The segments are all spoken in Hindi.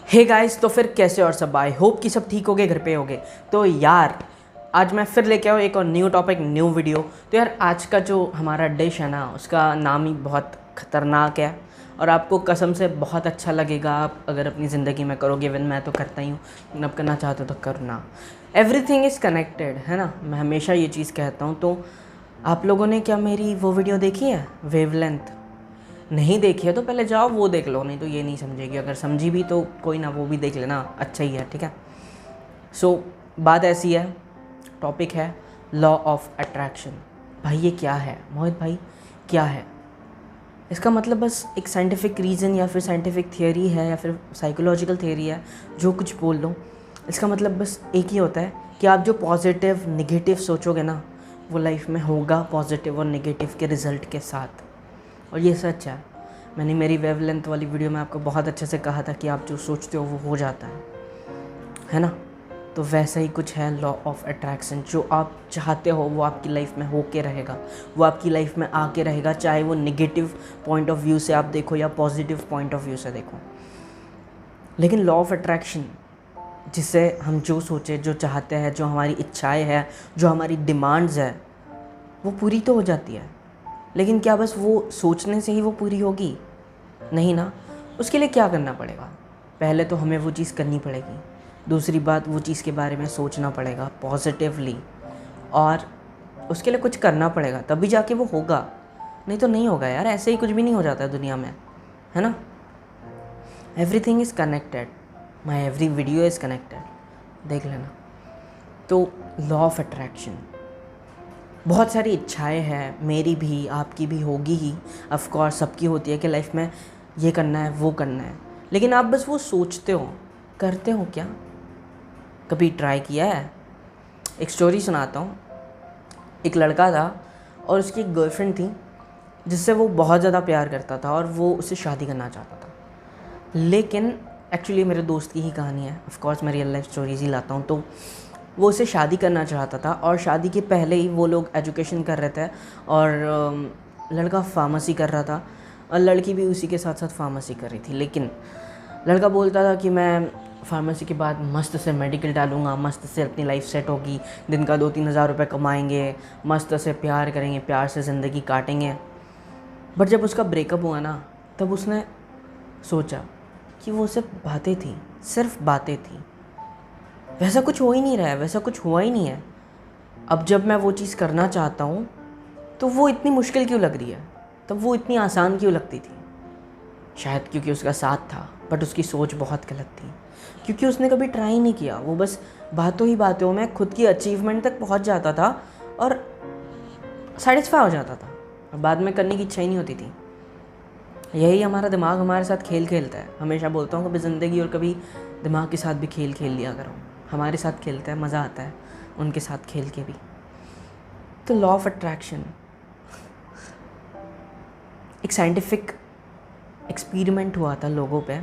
हे गाइस, तो फिर कैसे और सब। आई होप कि सब ठीक हो गए, घर पे हो गए। तो यार आज मैं फिर लेके आऊँ एक और न्यू टॉपिक, न्यू वीडियो। तो यार आज का जो हमारा डिश है ना, उसका नाम ही बहुत ख़तरनाक है और आपको कसम से बहुत अच्छा लगेगा आप अगर अपनी ज़िंदगी में करोगे। इवन मैं तो करता ही हूँ, लेकिन अब करना चाहते हो तो करना। एवरीथिंग इज़ कनेक्टेड, है ना। मैं हमेशा ये चीज़ कहता हूँ। तो आप लोगों ने क्या मेरी वो वीडियो देखी है, वेवलेंथ? नहीं देखी है तो पहले जाओ वो देख लो, नहीं तो ये नहीं समझेगी। अगर समझी भी तो कोई ना, वो भी देख लेना, अच्छा ही है, ठीक है। बात ऐसी है, टॉपिक है लॉ ऑफ अट्रैक्शन। भाई ये क्या है मोहित भाई, क्या है इसका मतलब? बस एक साइंटिफिक रीज़न या फिर साइंटिफिक थियोरी है या फिर साइकोलॉजिकल थियोरी है, जो कुछ बोल लो। इसका मतलब बस एक ही होता है कि आप जो पॉजिटिव निगेटिव सोचोगे ना, वो लाइफ में होगा पॉजिटिव और निगेटिव के रिज़ल्ट के साथ। और ये सच है। मैंने मेरी वेवलेंथ वाली वीडियो में आपको बहुत अच्छे से कहा था कि आप जो सोचते हो वो हो जाता है ना। तो वैसा ही कुछ है लॉ ऑफ अट्रैक्शन। जो आप चाहते हो वो आपकी लाइफ में होके रहेगा, वो आपकी लाइफ में आके रहेगा, चाहे वो नेगेटिव पॉइंट ऑफ व्यू से आप देखो या पॉजिटिव पॉइंट ऑफ व्यू से देखो। लेकिन लॉ ऑफ अट्रैक्शन, जिससे हम जो सोचे, जो चाहते हैं, जो हमारी इच्छाएं हैं, जो हमारी डिमांड्स है, वो पूरी तो हो जाती है। लेकिन क्या बस वो सोचने से ही वो पूरी होगी? नहीं ना। उसके लिए क्या करना पड़ेगा? पहले तो हमें वो चीज़ करनी पड़ेगी। दूसरी बात, वो चीज़ के बारे में सोचना पड़ेगा पॉजिटिवली, और उसके लिए कुछ करना पड़ेगा, तभी जाके वो होगा। नहीं तो नहीं होगा यार, ऐसे ही कुछ भी नहीं हो जाता है दुनिया में, है ना। Everything is connected, my every video is connected, देख लेना। तो लॉ ऑफ अट्रैक्शन, बहुत सारी इच्छाएं हैं, मेरी भी आपकी भी होगी ही, ऑफ कोर्स सबकी होती है कि लाइफ में ये करना है वो करना है। लेकिन आप बस वो सोचते हो, करते हो क्या? कभी ट्राई किया है? एक स्टोरी सुनाता हूँ। एक लड़का था और उसकी एक गर्लफ्रेंड थी जिससे वो बहुत ज़्यादा प्यार करता था और वो उससे शादी करना चाहता था। लेकिन एक्चुअली मेरे दोस्त की ही कहानी है, ऑफ कोर्स मैं रियल लाइफ स्टोरीज ही लाता हूँ। तो वो उसे शादी करना चाहता था और शादी के पहले ही वो लोग एजुकेशन कर रहे थे और लड़का फार्मेसी कर रहा था और लड़की भी उसी के साथ साथ फार्मेसी कर रही थी। लेकिन लड़का बोलता था कि मैं फार्मेसी के बाद मस्त से मेडिकल डालूंगा, मस्त से अपनी लाइफ सेट होगी, दिन का 2-3 हज़ार रुपये कमाएंगे, मस्त से प्यार करेंगे, प्यार से ज़िंदगी काटेंगे। बट जब उसका ब्रेकअप हुआ ना, तब उसने सोचा कि वो सिर्फ बातें थी, सिर्फ बातें थी, वैसा कुछ हो ही नहीं रहा है, वैसा कुछ हुआ ही नहीं है। अब जब मैं वो चीज़ करना चाहता हूँ तो वो इतनी मुश्किल क्यों लग रही है, तब वो इतनी आसान क्यों लगती थी? शायद क्योंकि उसका साथ था, बट उसकी सोच बहुत गलत थी, क्योंकि उसने कभी ट्राई नहीं किया। वो बस बातों ही बातों में खुद की अचीवमेंट तक पहुँच जाता था और सेटिस्फाई हो जाता था, और बाद में करने की इच्छा ही नहीं होती थी। यही हमारा दिमाग हमारे साथ खेल खेलता है। हमेशा बोलता हूँ कभी ज़िंदगी और कभी दिमाग के साथ भी खेल खेल लिया करो। हमारे साथ खेलता है, मज़ा आता है उनके साथ खेल के भी। तो लॉ ऑफ अट्रैक्शन एक साइंटिफिक एक्सपेरिमेंट हुआ था लोगों पे।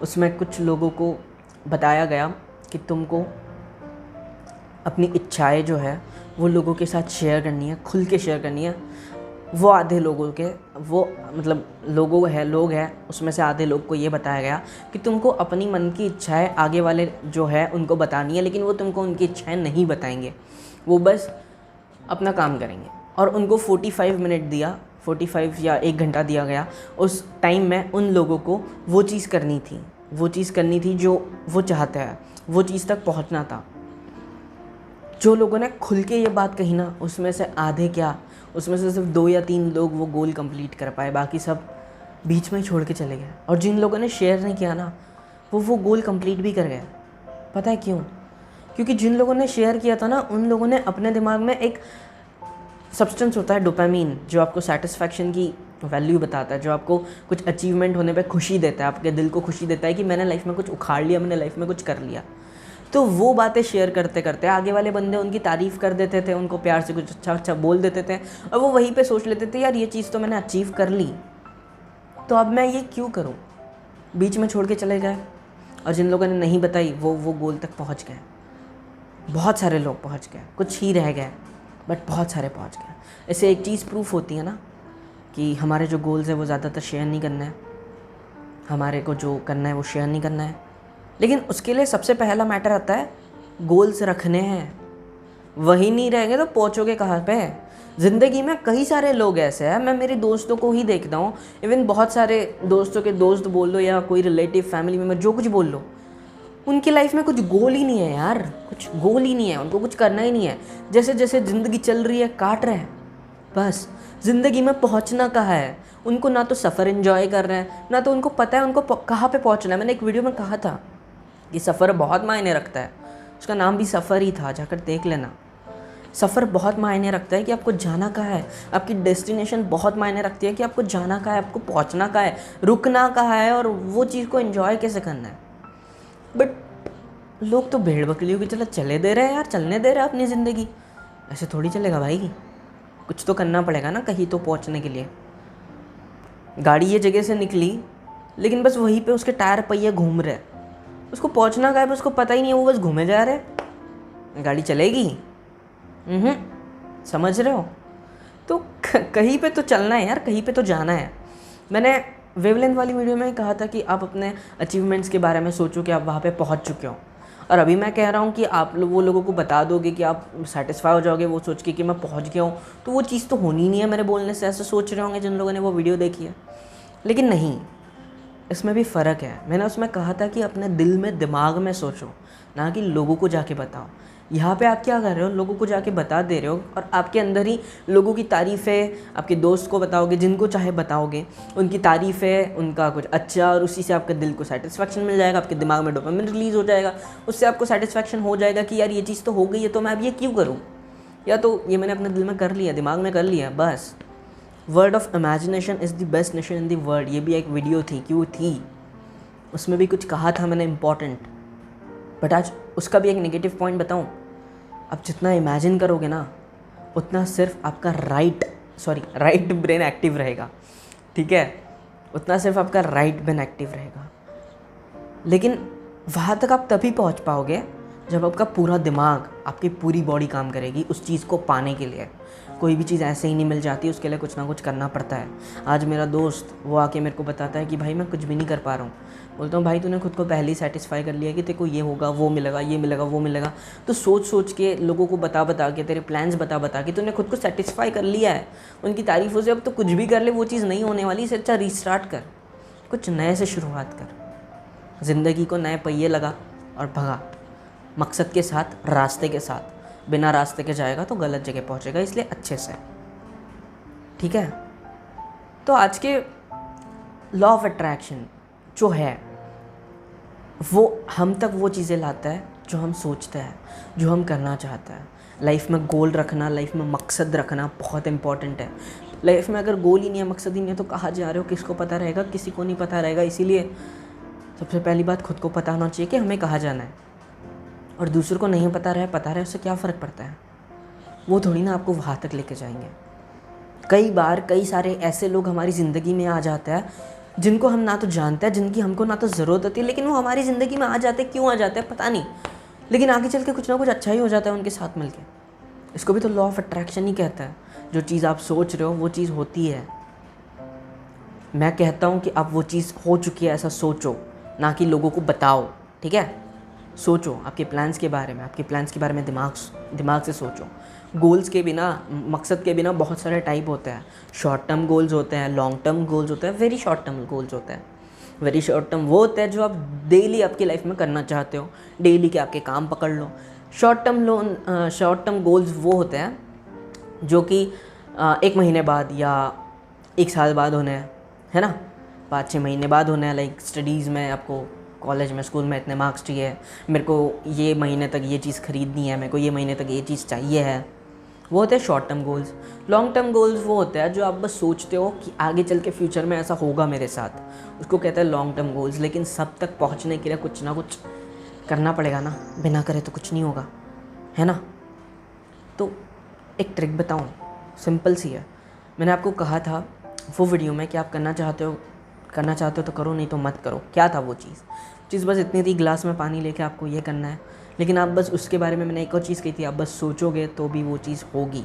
उसमें कुछ लोगों को बताया गया कि तुमको अपनी इच्छाएं जो है वो लोगों के साथ शेयर करनी है, खुल के शेयर करनी है। वो आधे लोगों के, वो मतलब लोग हैं उसमें से आधे लोग को ये बताया गया कि तुमको अपनी मन की इच्छाएं आगे वाले जो है उनको बतानी है, लेकिन वो तुमको उनकी इच्छाएं नहीं बताएंगे, वो बस अपना काम करेंगे। और उनको 45 मिनट दिया, 45 या 1 घंटा दिया गया। उस टाइम में उन लोगों को वो चीज़ करनी थी जो वो चाहते हैं, वो चीज़ तक पहुंचना था। जो लोगों ने खुल के ये बात कही ना, उसमें से आधे क्या, उसमें से सिर्फ 2 या 3 लोग वो गोल कंप्लीट कर पाए, बाकी सब बीच में ही छोड़ के चले गए। और जिन लोगों ने शेयर नहीं किया ना, वो गोल कंप्लीट भी कर गए। पता है क्यों? क्योंकि जिन लोगों ने शेयर किया था ना, उन लोगों ने अपने दिमाग में एक सब्सटेंस होता है डोपामीन, जो आपको सेटिस्फैक्शन की वैल्यू बताता है, जो आपको कुछ अचीवमेंट होने पे खुशी देता है, आपके दिल को खुशी देता है कि मैंने लाइफ में कुछ उखाड़ लिया, मैंने लाइफ में कुछ कर लिया। तो वो बातें शेयर करते करते आगे वाले बंदे उनकी तारीफ़ कर देते थे, उनको प्यार से कुछ अच्छा अच्छा बोल देते थे, और वो वहीं पे सोच लेते थे यार ये चीज़ तो मैंने अचीव कर ली, तो अब मैं ये क्यों करूँ। बीच में छोड़ के चले गए। और जिन लोगों ने नहीं बताई वो गोल तक पहुँच गए। बहुत सारे लोग पहुँच गए, कुछ ही रह गए, बट बहुत सारे पहुँच गए। ऐसे एक चीज़ प्रूफ होती है ना कि हमारे जो गोल्स है वो ज़्यादातर शेयर नहीं करना है, हमारे को जो करना है वो शेयर नहीं करना है। लेकिन उसके लिए सबसे पहला मैटर आता है गोल्स रखने हैं। वही नहीं रहेंगे तो पहुँचोगे कहाँ पे। ज़िंदगी में कई सारे लोग ऐसे हैं, मैं मेरे दोस्तों को ही देखता हूँ, इवन बहुत सारे दोस्तों के दोस्त बोल लो या कोई रिलेटिव फैमिली मेम्बर जो कुछ बोल लो, उनकी लाइफ में कुछ गोल ही नहीं है यार, कुछ गोल ही नहीं है, उनको कुछ करना ही नहीं है। जैसे जैसे ज़िंदगी चल रही है काट रहे हैं बस। ज़िंदगी में पहुंचना कहाँ है, उनको ना तो सफ़र एंजॉय कर रहे हैं, ना तो उनको पता है उनको कहाँ पे पहुंचना है। मैंने एक वीडियो में कहा था कि सफ़र बहुत मायने रखता है, उसका नाम भी सफ़र ही था, जाकर देख लेना। सफ़र बहुत मायने रखता है कि आपको जाना कहाँ है, आपकी डेस्टिनेशन बहुत मायने रखती है कि आपको जाना कहाँ है, आपको पहुँचना कहाँ है, रुकना कहाँ है और वो चीज़ को एंजॉय कैसे करना है। बट लोग तो भेड़ बकरियों की चला चले दे रहे हैं यार, चलने दे रहे हैं अपनी ज़िंदगी। ऐसे थोड़ी चलेगा भाई, कुछ तो करना पड़ेगा ना कहीं तो पहुंचने के लिए। गाड़ी ये जगह से निकली लेकिन बस वहीं पे उसके टायर पहिए घूम रहे, उसको पहुंचना कहाँ है उसको पता ही नहीं है, वो बस घूमे जा रहे। गाड़ी चलेगी? समझ रहे हो? तो कहीं पे तो चलना है यार, कहीं पे तो जाना है। मैंने वेवलेंथ वाली वीडियो में कहा था कि आप अपने अचीवमेंट्स के बारे में सोचो कि आप वहाँ पे पहुँच चुके हो, और अभी मैं कह रहा हूँ कि आप वो लोगों को बता दोगे कि आप सेटिस्फाई हो जाओगे वो सोच के कि मैं पहुँच गया हूँ, तो वो चीज़ तो होनी नहीं है मेरे बोलने से। ऐसे सोच रहे होंगे जिन लोगों ने वो वीडियो देखी है, लेकिन नहीं, इसमें भी फ़र्क है। मैंने उसमें कहा था कि अपने दिल में दिमाग में सोचो, ना कि लोगों को जाके बताओ। यहाँ पे आप क्या कर रहे हो, लोगों को जाके बता दे रहे हो, और आपके अंदर ही लोगों की तारीफ़ें आपके दोस्त को बताओगे, जिनको चाहे बताओगे, उनकी तारीफ़ें, उनका कुछ अच्छा, और उसी से आपके दिल को सेटिस्फेक्शन मिल जाएगा, आपके दिमाग में डोपामिन रिलीज़ हो जाएगा, उससे आपको सेटिस्फेक्शन हो जाएगा कि यार ये चीज़ तो हो गई है तो मैं अब ये क्यों करूँ, या तो ये मैंने अपने दिल में कर लिया, दिमाग में कर लिया बस। Word of imagination is the best nation in the world, ये भी एक वीडियो थी, क्यों थी, उसमें भी कुछ कहा था मैंने इम्पॉर्टेंट। बट आज उसका भी एक नेगेटिव पॉइंट बताऊं, आप जितना इमेजिन करोगे ना उतना सिर्फ आपका राइट ब्रेन एक्टिव रहेगा, ठीक है, उतना सिर्फ आपका राइट ब्रेन एक्टिव रहेगा। लेकिन वहाँ तक आप तभी पहुँच पाओगे जब आपका पूरा दिमाग, आपकी पूरी बॉडी काम करेगी उस चीज़ को पाने के लिए। कोई भी चीज़ ऐसे ही नहीं मिल जाती, उसके लिए कुछ ना कुछ करना पड़ता है। आज मेरा दोस्त वो आके मेरे को बताता है कि भाई मैं कुछ भी नहीं कर पा रहा हूँ। बोलता हूँ भाई तूने खुद को पहले ही सेटिस्फाई कर लिया कि तेरे को ये होगा, वो मिलेगा, ये मिलेगा, वो मिलेगा। तो सोच के, लोगों को बता के, तेरे प्लान्स बता के तूने खुद को सेटिस्फाई कर लिया है उनकी तारीफ़ों से। अब तो कुछ भी कर ले वो चीज़ नहीं होने वाली। इससे अच्छा रीस्टार्ट कर, कुछ नए से शुरुआत कर, ज़िंदगी को नए पहिए लगा और भगा, मकसद के साथ, रास्ते के साथ। बिना रास्ते के जाएगा तो गलत जगह पहुंचेगा, इसलिए अच्छे से, ठीक है। तो आज के लॉ ऑफ अट्रैक्शन जो है वो हम तक वो चीज़ें लाता है जो हम सोचते हैं, जो हम करना चाहते हैं। लाइफ में गोल रखना, लाइफ में मकसद रखना बहुत इंपॉर्टेंट है। लाइफ में अगर गोल ही नहीं है, मकसद ही नहीं है, तो कहाँ जा रहे हो किसको पता रहेगा? किसी को नहीं पता रहेगा। इसीलिए सबसे पहली बात खुद को पता होना चाहिए कि हमें कहाँ जाना है। और दूसरों को नहीं पता रहे उससे क्या फ़र्क पड़ता है? वो थोड़ी ना आपको वहाँ तक लेके जाएंगे। कई बार कई सारे ऐसे लोग हमारी ज़िंदगी में आ जाते हैं जिनको हम ना तो जानते हैं, जिनकी हमको ना तो ज़रूरत होती है, लेकिन वो हमारी ज़िंदगी में आ जाते हैं। क्यों आ जाते हैं पता नहीं, लेकिन आगे चल के कुछ ना कुछ अच्छा ही हो जाता है उनके साथ मिलके। इसको भी तो लॉ ऑफ अट्रैक्शन ही कहता है। जो चीज़ आप सोच रहे हो वो चीज़ होती है। मैं कहता हूँ कि अब वो चीज़ हो चुकी है, ऐसा सोचो, ना कि लोगों को बताओ, ठीक है। सोचो आपके प्लान्स के बारे में, आपके प्लान्स के बारे में दिमाग से सोचो। गोल्स के बिना, मकसद के बिना बहुत सारे टाइप होते हैं। शॉर्ट टर्म गोल्स होते हैं, लॉन्ग टर्म गोल्स होते हैं, वेरी शॉर्ट टर्म गोल्स होते हैं। वेरी शॉर्ट टर्म वो होते हैं जो आप डेली आपकी लाइफ में करना चाहते हो, डेली के आपके काम पकड़ लो। शॉर्ट टर्म गोल्स वो होते हैं जो कि 1 महीने बाद या 1 साल बाद होने हैं, है ना, 5-6 महीने बाद होने हैं। लाइक स्टडीज़ में आपको कॉलेज में, स्कूल में इतने मार्क्स चाहिए, मेरे को ये महीने तक ये चीज़ ख़रीदनी है, मेरे को ये महीने तक ये चीज़ चाहिए है, वो होते हैं short term goals. Long term goals वो होते हैं जो आप बस सोचते हो कि आगे चल के फ्यूचर में ऐसा होगा मेरे साथ, उसको कहते हैं लॉन्ग टर्म गोल्स। लेकिन सब तक पहुंचने के लिए कुछ ना कुछ करना पड़ेगा ना, बिना करे तो कुछ नहीं होगा, है ना। तो एक ट्रिक बताऊँ, सिंपल सी है। मैंने आपको कहा था वो वीडियो में कि आप करना चाहते हो तो करो, नहीं तो मत करो। क्या था वो चीज़ बस इतनी थी, गिलास में पानी लेके आपको ये करना है। लेकिन आप बस उसके बारे में, मैंने एक और चीज़ कही थी, आप बस सोचोगे तो भी वो चीज़ होगी।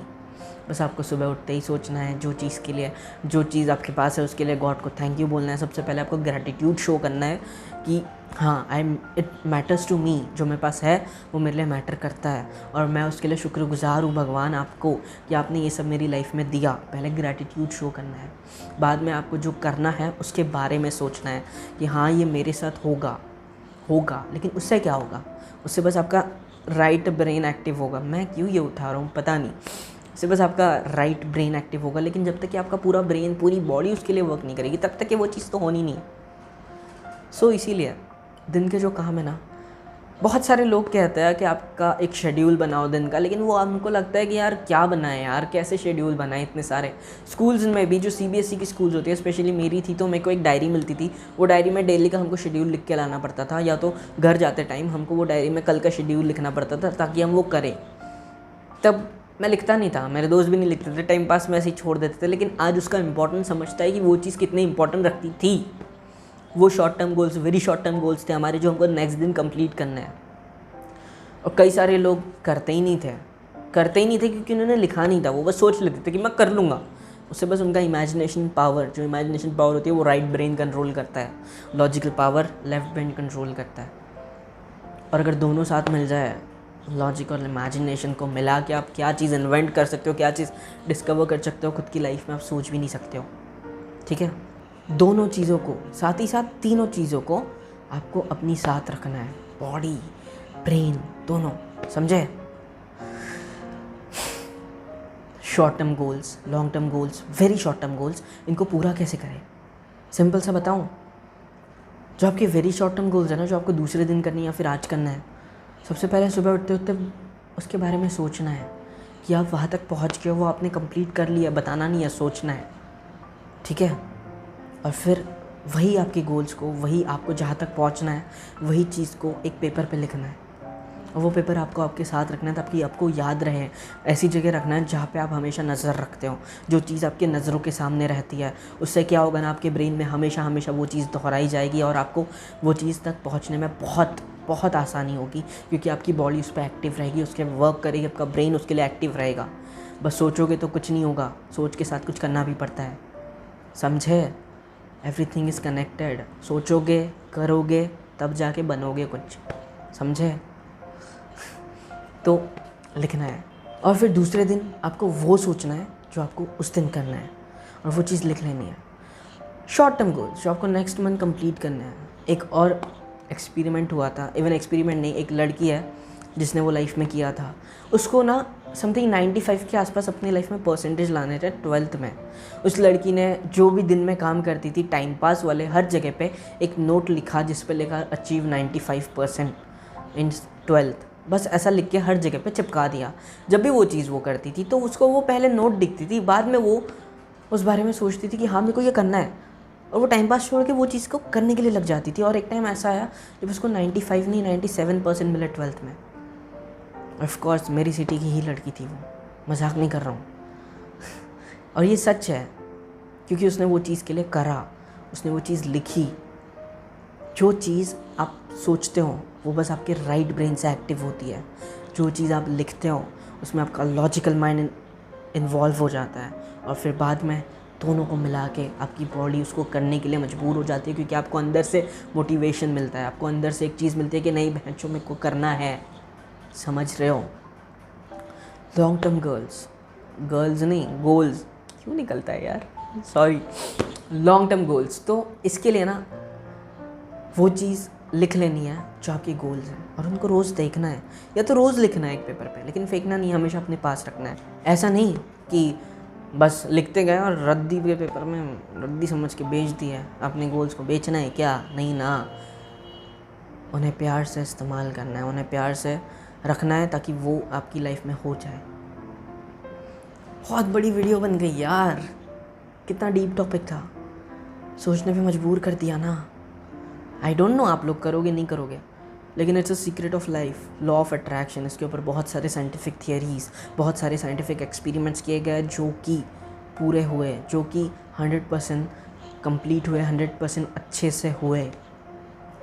बस आपको सुबह उठते ही सोचना है, जो चीज़ आपके पास है उसके लिए गॉड को थैंक यू बोलना है। सबसे पहले आपको ग्रैटिट्यूड शो करना है कि हाँ, इट मैटर्स टू मी, जो मेरे पास है वो मेरे लिए मैटर करता है, और मैं उसके लिए शुक्रगुज़ार हूँ भगवान आपको कि आपने ये सब मेरी लाइफ में दिया। पहले ग्रैटिट्यूड शो करना है, बाद में आपको जो करना है उसके बारे में सोचना है कि हाँ ये मेरे साथ होगा, लेकिन उससे क्या होगा? उससे बस आपका राइट ब्रेन एक्टिव होगा। मैं क्यों ये उठा रहा हूँ पता नहीं, उससे बस आपका राइट ब्रेन एक्टिव होगा, लेकिन जब तक कि आपका पूरा ब्रेन, पूरी बॉडी उसके लिए वर्क नहीं करेगी, तब तक कि वो चीज़ तो होनी नहीं। सो इसीलिए दिन के जो काम है ना, बहुत सारे लोग कहते हैं कि आपका एक शेड्यूल बनाओ दिन का, लेकिन वो हमको लगता है कि यार क्या बनाए यार, कैसे शेड्यूल बनाए इतने सारे। स्कूल्स में भी जो CBSE की स्कूल्स होती है, स्पेशली मेरी थी, तो मेरे को एक डायरी मिलती थी। वो डायरी में डेली का हमको शेड्यूल लिख के लाना पड़ता था, या तो घर जाते टाइम हमको वो डायरी में कल का शेड्यूल लिखना पड़ता था ताकि हम वो करें। तब मैं लिखता नहीं था, मेरे दोस्त भी नहीं लिखते थे, टाइम पास में ऐसे ही छोड़ देते थे, लेकिन आज उसका इंपॉर्टेंस समझता है कि वो चीज़ कितनी इंपॉर्टेंट रखती थी। वो short term goals, very short term goals थे हमारे, जो हमको नेक्स्ट दिन कंप्लीट करना है। और कई सारे लोग करते ही नहीं थे क्योंकि उन्होंने लिखा नहीं था, वो बस सोच लेते थे कि मैं कर लूँगा। उससे बस उनका इमेजिनेशन पावर होती है वो राइट ब्रेन कंट्रोल करता है, logical power left brain control करता है। और अगर दोनों साथ मिल जाए, लॉजिक और इमेजिनेशन को मिला के आप क्या चीज़ इन्वेंट कर सकते हो, क्या चीज़ डिस्कवर कर सकते हो खुद की लाइफ में, आप सोच भी नहीं सकते हो। ठीक है, दोनों चीज़ों को साथ ही साथ, तीनों चीज़ों को आपको अपनी साथ रखना है, बॉडी ब्रेन दोनों, समझे? Short term goals, long term goals, very short term goals, इनको पूरा कैसे करें? सिंपल सा बताऊं, जो आपके वेरी शॉर्ट टर्म गोल्स है ना, जो आपको दूसरे दिन करनी है या फिर आज करना है, सबसे पहले सुबह उठते उठते उसके बारे में सोचना है कि आप वहाँ तक पहुँच गए, वो आपने कंप्लीट कर लिया, बताना नहीं है, सोचना है। ठीक है, और फिर वही आपके गोल्स को, वही आपको जहाँ तक पहुँचना है, वही चीज़ को एक पेपर पे लिखना है, और वो पेपर आपको आपके साथ रखना है ताकि आपको याद रहे। ऐसी जगह रखना है जहाँ पे आप हमेशा नज़र रखते हो, जो चीज़ आपके नज़रों के सामने रहती है। उससे क्या होगा ना, आपके ब्रेन में हमेशा हमेशा वो चीज़ दोहराई जाएगी, और आपको वो चीज़ तक पहुँचने में बहुत बहुत आसानी होगी, क्योंकि आपकी बॉडी उस पर एक्टिव रहेगी, उसके वर्क करेगी, आपका ब्रेन उसके लिए एक्टिव रहेगा। बस सोचोगे तो कुछ नहीं होगा, सोच के साथ कुछ करना भी पड़ता है, समझे? Everything is connected. सोचोगे, करोगे, तब जाके बनोगे कुछ, समझे? तो लिखना है, और फिर दूसरे दिन आपको वो सोचना है जो आपको उस दिन करना है, और वो चीज़ लिख लेनी है। शॉर्ट टर्म गोल्स जो आपको नेक्स्ट मंथ कंप्लीट करना है। एक और एक्सपेरिमेंट हुआ था, इवन एक्सपेरिमेंट नहीं, एक लड़की है जिसने वो लाइफ में किया था। उसको ना समथिंग 95 के आसपास अपनी लाइफ में परसेंटेज लाने थे 12th में। उस लड़की ने जो भी दिन में काम करती थी, टाइम पास वाले, हर जगह पे एक नोट लिखा जिस पे लिखा अचीव 95% इन 12th। बस ऐसा लिख के हर जगह पे चिपका दिया। जब भी वो चीज़ वो करती थी तो उसको वो पहले नोट दिखती थी, बाद में वो उस बारे में सोचती थी कि हाँ मेरे को ये करना है, और वो टाइम पास छोड़ के वो चीज़ को करने के लिए लग जाती थी। और एक टाइम ऐसा आया जब उसको 95 नहीं 97% मिले 12th में। ऑफ कोर्स मेरी सिटी की ही लड़की थी वो, मजाक नहीं कर रहा हूँ और ये सच है, क्योंकि उसने वो चीज़ के लिए करा, उसने वो चीज़ लिखी। जो चीज़ आप सोचते हो वो बस आपके राइट ब्रेन से एक्टिव होती है, जो चीज़ आप लिखते हो उसमें आपका लॉजिकल माइंड इन्वॉल्व हो जाता है, और फिर बाद में दोनों को मिला के आपकी बॉडी उसको करने के लिए मजबूर हो जाती है, क्योंकि आपको अंदर से मोटिवेशन मिलता है, आपको अंदर से एक चीज़ मिलती है कि नहीं बहनचोद मेरे को करना है। समझ रहे हो? लॉन्ग टर्म गर्ल्स नहीं, गोल्स क्यों निकलता है यार, सॉरी, लॉन्ग टर्म गोल्स। तो इसके लिए ना वो चीज़ लिख लेनी है जो आपके गोल्स हैं, और उनको रोज़ देखना है, या तो रोज़ लिखना है एक पेपर पे, लेकिन फेंकना नहीं, हमेशा अपने पास रखना है। ऐसा नहीं कि बस लिखते गए और रद्दी के पेपर में रद्दी समझ के बेच दिया। अपने गोल्स को बेचना है क्या? नहीं ना, उन्हें प्यार से इस्तेमाल करना है, उन्हें प्यार से रखना है ताकि वो आपकी लाइफ में हो जाए। बहुत बड़ी वीडियो बन गई यार, कितना डीप टॉपिक था, सोचने पे मजबूर कर दिया ना। आई डोंट नो आप लोग करोगे नहीं करोगे, लेकिन it's a secret of life, law of attraction. इसके ऊपर बहुत सारे साइंटिफिक थियरीज, बहुत सारे साइंटिफिक एक्सपेरिमेंट्स किए गए जो कि पूरे हुए, जो कि 100% कंप्लीट हुए, 100% अच्छे से हुए।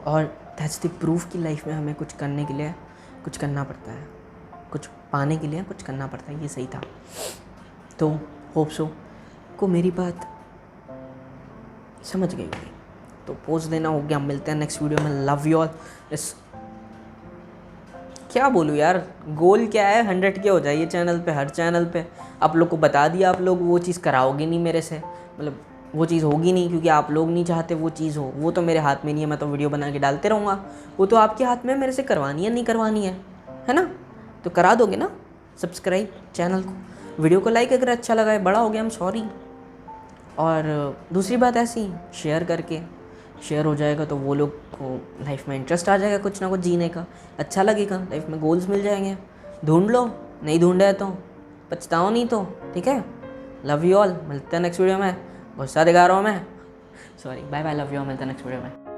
और दैट्स द प्रूफ कि लाइफ में हमें कुछ करने के लिए कुछ करना पड़ता है, कुछ पाने के लिए कुछ करना पड़ता है। ये सही था। तो होप सो को मेरी बात समझ गई होगी। तो पोस्ट देना हो गया। मिलते हैं नेक्स्ट वीडियो में। Love you all. इस क्या बोलूँ यार, गोल क्या है, 100 के हो जाइए चैनल पे, हर चैनल पे। आप लोग को बता दिया, आप लोग वो चीज़ कराओगे नहीं मेरे से, मतलब वो चीज़ होगी नहीं, क्योंकि आप लोग नहीं चाहते वो चीज़ हो। वो तो मेरे हाथ में नहीं है, मैं तो वीडियो बना के डालते रहूँगा। वो तो आपके हाथ में है, मेरे से करवानी है नहीं करवानी है ना? तो करा दोगे ना सब्सक्राइब चैनल को, वीडियो को लाइक अगर अच्छा लगा है, बड़ा हो गया, हम सॉरी। और दूसरी बात ऐसी, शेयर करके, शेयर हो जाएगा तो वो लोग को लाइफ में इंटरेस्ट आ जाएगा कुछ ना कुछ जीने का, अच्छा लगेगा, लाइफ में गोल्स मिल जाएंगे। ढूंढ लो, नहीं ढूंढे तो पछताओ नहीं तो, ठीक है। लव यू ऑल, मिलते हैं नेक्स्ट वीडियो में। गुस्सा दिखा रहा हूँ मैं, sorry. Bye bye, love you all, मिलते हैं नेक्स्ट वीडियो में।